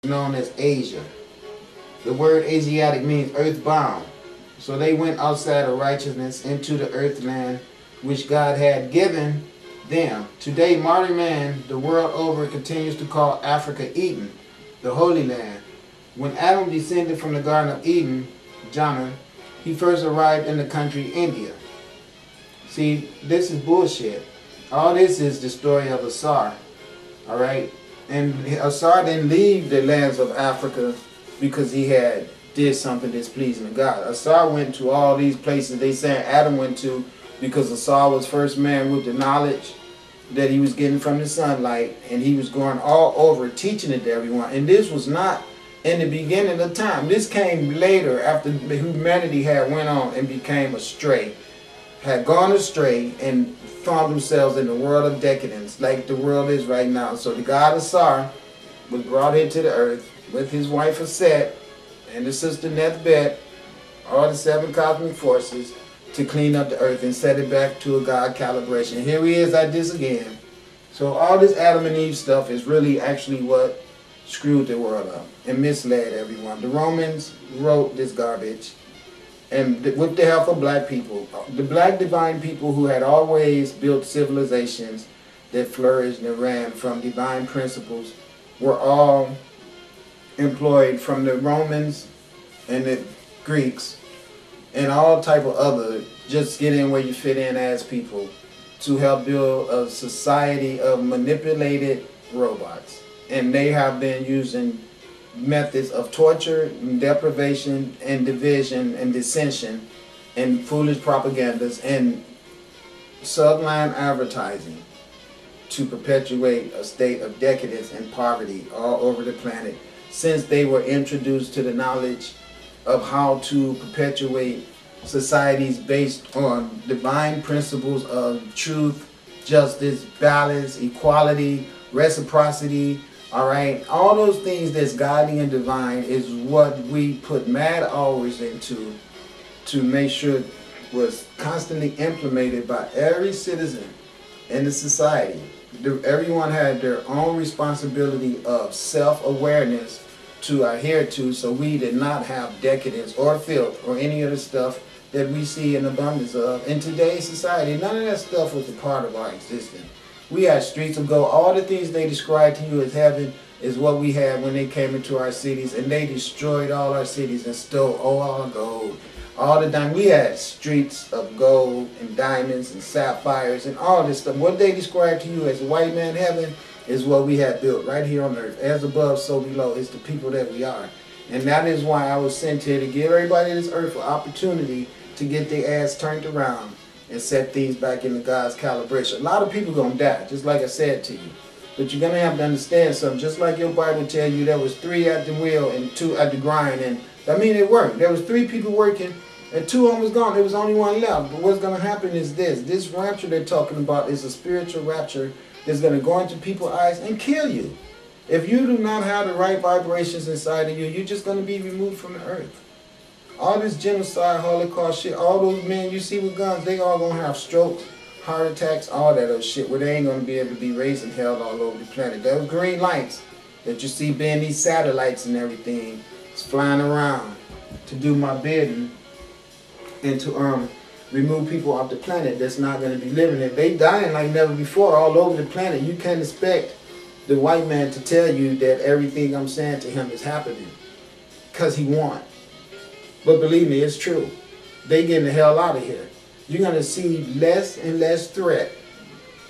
known as Asia. The word Asiatic means earthbound. So they went outside of righteousness into the earth land which God had given them. Today, modern man, the world over, continues to call Africa Eden, the Holy Land. When Adam descended from the Garden of Eden, Jannah, he first arrived in the country India. See, this is bullshit. All this is the story of Asar, all right? And Asar didn't leave the lands of Africa because he had did something displeasing to God. Asar went to all these places they saying Adam went to because Asar was first man with the knowledge that he was getting from the sunlight, and he was going all over teaching it to everyone. And this was not in the beginning of time. This came later after humanity had went on and became astray, had gone astray and found themselves in the world of decadence like the world is right now. So the god Asar was brought here to the earth with his wife Aset and his sister Nephbet, all the 7 cosmic forces, to clean up the earth and set it back to a God calibration. Here he is at this again. So all this Adam and Eve stuff is really actually what screwed the world up and misled everyone. The Romans wrote this garbage, and with the help of black people, the black divine people who had always built civilizations that flourished and ran from divine principles, were all employed from the Romans and the Greeks and all type of other just get in where you fit in as people to help build a society of manipulated robots. And they have been using methods of torture, and deprivation, and division, and dissension, and foolish propagandas, and sublime advertising to perpetuate a state of decadence and poverty all over the planet since they were introduced to the knowledge of how to perpetuate societies based on divine principles of truth, justice, balance, equality, reciprocity. All right, all those things that's godly and divine is what we put mad hours into to make sure was constantly implemented by every citizen in the society. Everyone had their own responsibility of self-awareness to adhere to, so we did not have decadence or filth or any of the stuff that we see in abundance of in today's society. None of that stuff was a part of our existence. We had streets of gold. All the things they described to you as heaven is what we had when they came into our cities, and they destroyed all our cities and stole all our gold. All the diamonds. We had streets of gold and diamonds and sapphires and all this stuff. What they described to you as white man heaven is what we had built right here on earth. As above, so below. It's the people that we are. And that is why I was sent here, to give everybody this earth an opportunity to get their ass turned around and set things back into God's calibration. A lot of people going to die, just like I said to you. But you're going to have to understand something. Just like your Bible tells you there was 3 at the wheel and 2 at the grind. And I mean, it worked. There was 3 people working and 2 of them was gone. There was only 1 left. But what's going to happen is this. This rapture they're talking about is a spiritual rapture that's going to go into people's eyes and kill you. If you do not have the right vibrations inside of you, you're just going to be removed from the earth. All this genocide, Holocaust shit, all those men you see with guns, they all going to have strokes, heart attacks, all that other shit, where they ain't going to be able to be raised and held all over the planet. Those green lights that you see being these satellites and everything, is flying around to do my bidding and to remove people off the planet that's not going to be living it. They dying like never before all over the planet. You can't expect the white man to tell you that everything I'm saying to him is happening because he won. But believe me, it's true. They getting the hell out of here. You're going to see less and less threat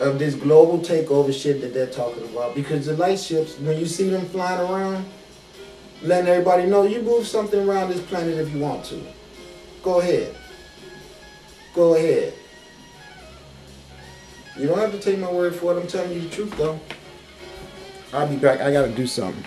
of this global takeover shit that they're talking about, because the light ships, when you see them flying around, letting everybody know, you move something around this planet if you want to. Go ahead. Go ahead. You don't have to take my word for it. I'm telling you the truth, though. I'll be back. I got to do something.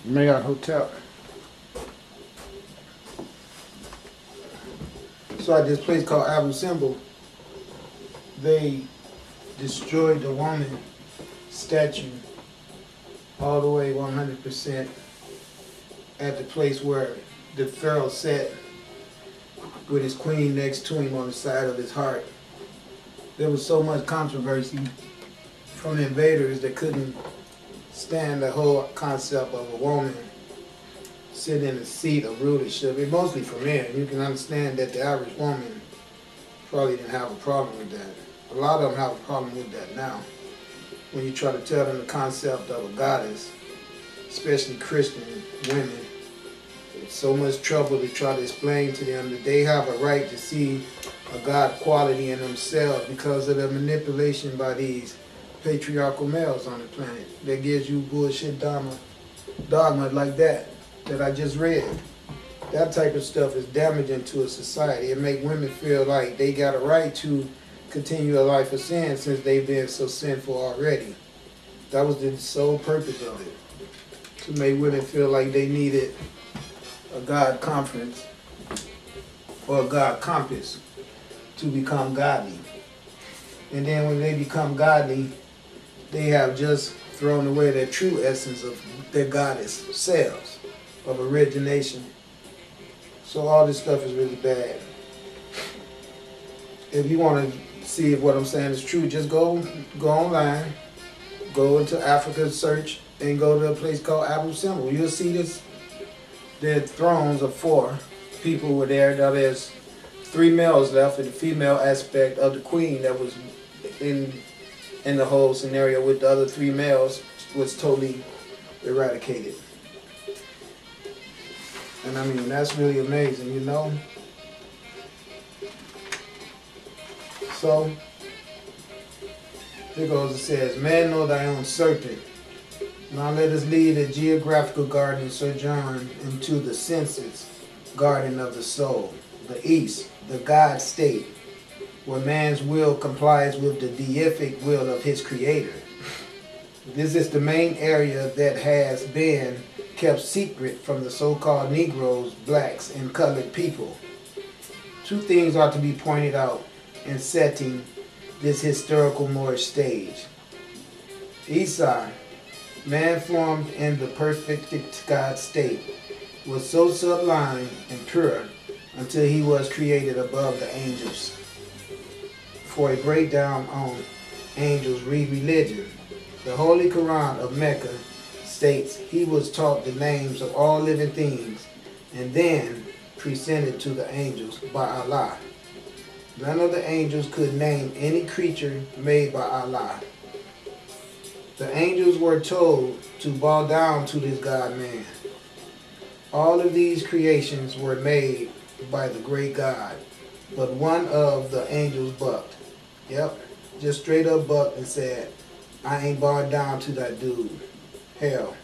Marriott Hotel. So at this place called Abu Simbel, they destroyed the woman statue all the way 100%. at the place where the Pharaoh sat with his queen next to him on the side of his heart. There was so much controversy from the invaders that couldn't stand the whole concept of a woman sitting in a seat of rulership. It mostly for men. You can understand that the average woman probably didn't have a problem with that. A lot of them have a problem with that now. When you try to tell them the concept of a goddess, especially Christian women, it's so much trouble to try to explain to them that they have a right to see a God quality in themselves because of the manipulation by these patriarchal males on the planet that gives you bullshit dogma like that I just read. That type of stuff is damaging to a society. It makes women feel like they got a right to continue a life of sin since they've been so sinful already. That was the sole purpose of it, to make women feel like they needed a God conference or a God compass to become godly. And then when they become godly, they have just thrown away their true essence of their goddess selves, of origination. So all this stuff is really bad. If you want to see if what I'm saying is true, just go online, go into Africa, search, and go to a place called Abu Simbel. You'll see this. The thrones of 4 people were there. Now there's 3 males left, and the female aspect of the queen that was in the whole scenario with the other 3 males was totally eradicated. And I mean, that's really amazing, you know? So, here goes, it says, man, know thy own serpent. Now let us leave the geographical garden sojourn into the senses garden of the soul, the east, the God state, where man's will complies with the deific will of his creator. This is the main area that has been kept secret from the so-called Negroes, blacks, and colored people. 2 things are to be pointed out in setting this historical Moorish stage. Esau, man formed in the perfect God state, was so sublime and pure until he was created above the angels. For a breakdown on angels, read religion. The Holy Quran of Mecca states he was taught the names of all living things and then presented to the angels by Allah. None of the angels could name any creature made by Allah. The angels were told to bow down to this God-man. All of these creations were made by the great God, but one of the angels bucked. Yep, just straight up bucked and said, I ain't bowing down to that dude. Hell,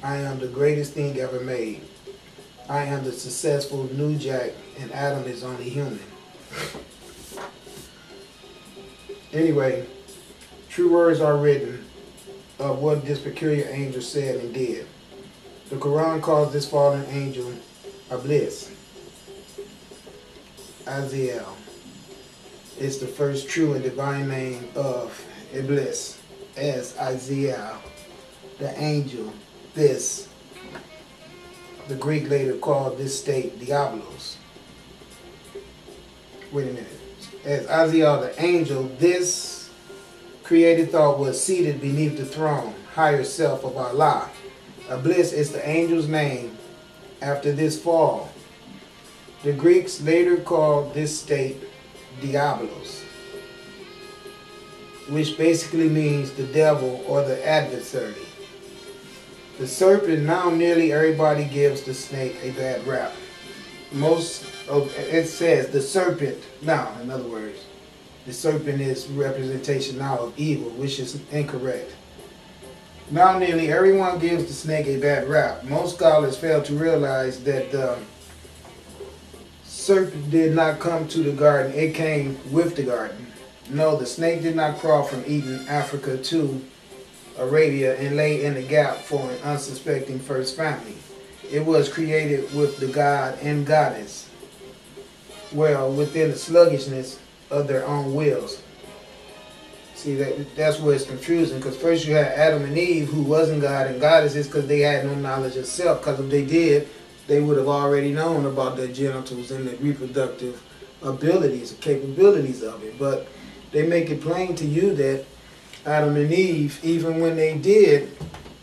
I am the greatest thing ever made. I am the successful New Jack, and Adam is only human. Anyway, true words are written of what this peculiar angel said and did. The Quran calls this fallen angel Iblis. Azazel is the first true and divine name of Iblis, as Azazel, the angel. This, the Greek later called this state Diablos. Wait a minute. As Azazel, the angel, this created thought was seated beneath the throne, higher self of Allah. Iblis is the angel's name after this fall. The Greeks later called this state Diablos, which basically means the devil or the adversary. The serpent, now nearly everybody gives the snake a bad rap. It says the serpent, now in other words, the serpent is representation now of evil, which is incorrect. Now nearly everyone gives the snake a bad rap. Most scholars fail to realize that the serpent did not come to the garden, it came with the garden. No, the snake did not crawl from Eden, Africa to Arabia and lay in the gap for an unsuspecting first family. It was created with the god and goddess, well, within the sluggishness of their own wills. See, that's where it's confusing, because first you had Adam and Eve, who wasn't God and goddesses because they had no knowledge of self, because if they did, they would have already known about their genitals and the reproductive abilities, capabilities of it. But they make it plain to you that Adam and Eve, even when they did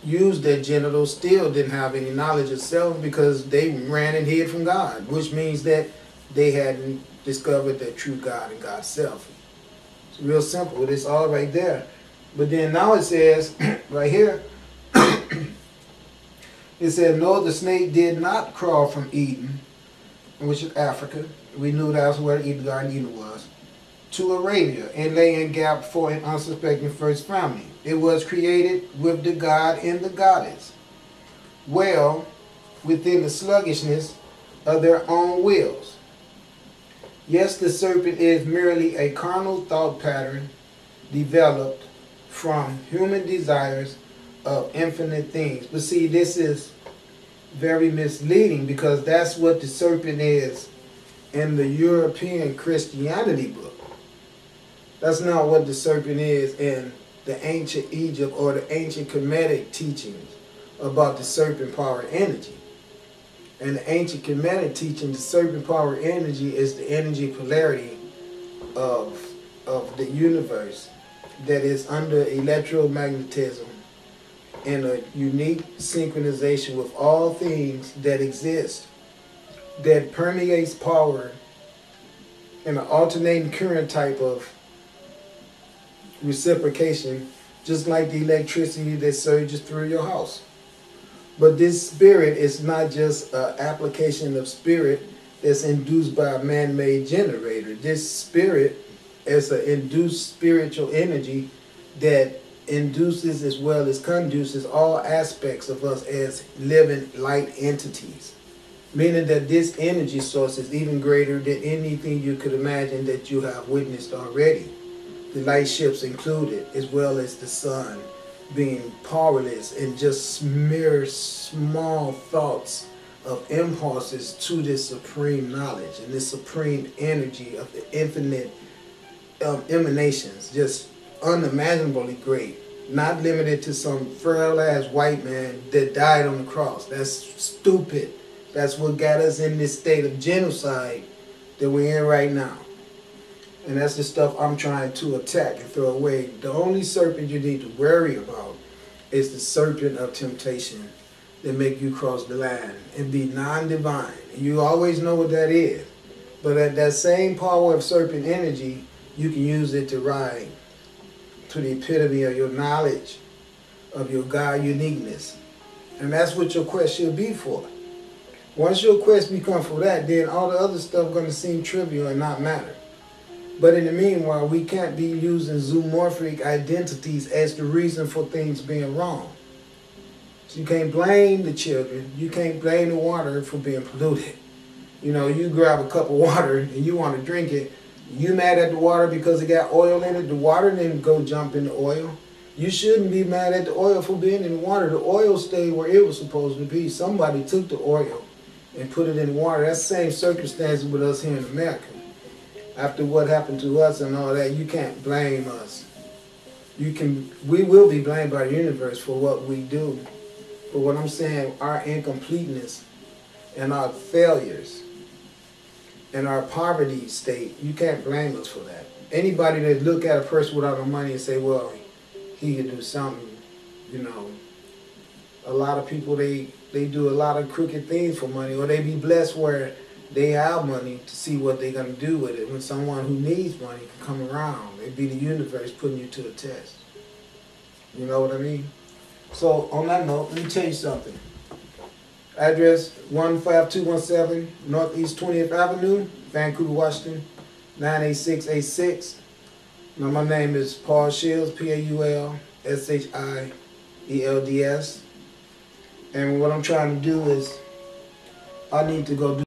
use their genitals, still didn't have any knowledge of self because they ran and hid from God, which means that they hadn't discovered their true God and God's self. It's real simple. It's all right there. But then now it says, right here, it said, no, the snake did not crawl from Eden, which is Africa. We knew that's where the Garden of Eden was, to Arabia and lay in gap for an unsuspecting first family. It was created with the god and the goddess, well within the sluggishness of their own wills. Yes, the serpent is merely a carnal thought pattern developed from human desires of infinite things. But see, this is very misleading because that's what the serpent is in the European Christianity book. That's not what the serpent is in the ancient Egypt or the ancient Kemetic teachings about the serpent power energy. In the ancient Kemetic teaching, the serpent power energy is the energy polarity of the universe that is under electromagnetism in a unique synchronization with all things that exist, that permeates power in an alternating current type of reciprocation, just like the electricity that surges through your house. But this spirit is not just an application of spirit that's induced by a man-made generator. This spirit is an induced spiritual energy that induces as well as conduces all aspects of us as living light entities. Meaning that this energy source is even greater than anything you could imagine that you have witnessed already. The light ships included, as well as the sun being powerless and just mere small thoughts of impulses to this supreme knowledge and this supreme energy of the infinite emanations, just unimaginably great, not limited to some frail ass white man that died on the cross. That's stupid. That's what got us in this state of genocide that we're in right now. And that's the stuff I'm trying to attack and throw away. The only serpent you need to worry about is the serpent of temptation that make you cross the line and be non-divine. You always know what that is. But at that same power of serpent energy, you can use it to ride to the epitome of your knowledge, of your God uniqueness. And that's what your quest should be for. Once your quest becomes for that, then all the other stuff going to seem trivial and not matter. But in the meanwhile, we can't be using zoomorphic identities as the reason for things being wrong. So you can't blame the children. You can't blame the water for being polluted. You know, you grab a cup of water and you want to drink it. You mad at the water because it got oil in it. The water didn't go jump in the oil. You shouldn't be mad at the oil for being in the water. The oil stayed where it was supposed to be. Somebody took the oil and put it in the water. That's the same circumstance with us here in America. After what happened to us and all that, you can't blame us. We will be blamed by the universe for what we do. But what I'm saying, our incompleteness and our failures and our poverty state, you can't blame us for that. Anybody that look at a person without no money and say, well, he could do something, you know. A lot of people, they do a lot of crooked things for money, or they be blessed where they have money to see what they're going to do with it. When someone who needs money can come around, it'd be the universe putting you to a test. You know what I mean? So on that note, let me tell you something. Address 15217 Northeast 20th Avenue, Vancouver, Washington, 98686. Now my name is Paul Shields, Paulshields. And what I'm trying to do is, I need to go do